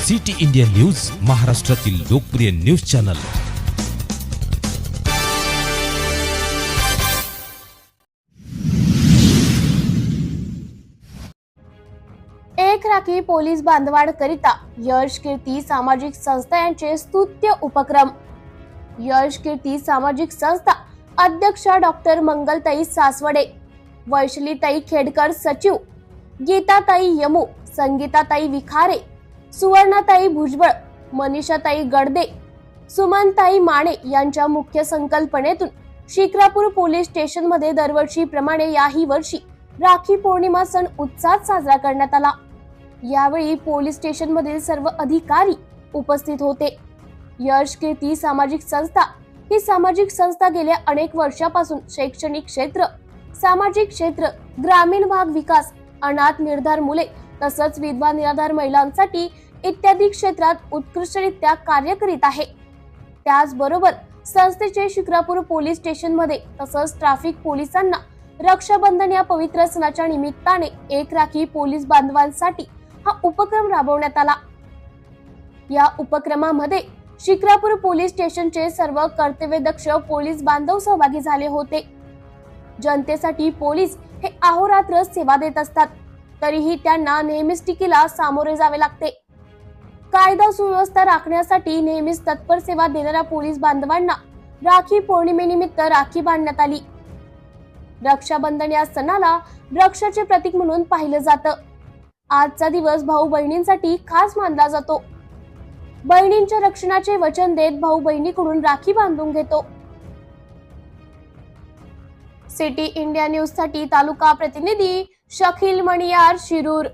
City India news, महाराष्ट्रातील लोकप्रिय news channel. एक राखी पोलीस बांधवांकरिता यश कीर्ती सामाजिक संस्था यांचे स्तुत्य उपक्रम। यश कीर्ती सामाजिक संस्था अध्यक्षा डॉक्टर मंगलताई सासवडे, वैशालीताई खेडकर सचिव, गीताताई यमू, संगीताताई विखारे, सुवर्णाताई भुजबळ, मनीषाताई गडदे, सुमनताई माने यांच्या मुख्य संकल्पनेतून शिक्रापूर पोलीस स्टेशन मध्ये दरवर्षीप्रमाणे याही वर्षी राखी पौर्णिमा सण उत्साहात साजरा करण्यात आला। यावेळी पोलीस स्टेशन मधील सर्व अधिकारी उपस्थित होते। यश कीर्ती सामाजिक संस्था ही सामाजिक संस्था गेल्या अनेक वर्षापासून शैक्षणिक क्षेत्र, सामाजिक क्षेत्र, ग्रामीण भाग विकास, अनाथ निर्धार मुले तसंच विधवा निराधार महिलांसाठी इत्यादी क्षेत्रात उत्कृष्टरित्या कार्य करीत आहे। त्याचबरोबर संस्थेचे शिक्रापूर पोलीस स्टेशन मध्ये तसंच ट्रॅफिक पोलिसांना रक्षाबंधन या पवित्र सणाच्या निमित्ताने एक राखी पोलीस बांधवांसाठी हा उपक्रम राबवण्यात आला। या उपक्रमामध्ये शिक्रापूर पोलीस स्टेशनचे सर्व कर्तव्यदक्ष पोलीस बांधव सहभागी झाले होते। जनतेसाठी पोलीस हे अहोरात्र सेवा देत असतात, तरीही त्यांना नेहमीच टीकेला सामोरे जावे लागते। कायदा सुव्यवस्था राखण्यासाठी नेहमीच तत्पर सेवा देणाऱ्या पोलीस बांधवांना राखी पौर्णिमेनिमित्त राखी बांधण्यात आली। रक्षाबंधन या सणाला रक्षाचे प्रतीक म्हणून पाहिलं जातं। आजचा दिवस भाऊ बहिणींसाठी खास मानला जातो। बहिणींच्या रक्षणाचे वचन देत भाऊ बहिणीकडून राखी बांधून घेतो। सिटी इंडिया न्यूज साठी तालुका प्रतिनिधी शकील मणियार, शिरूर।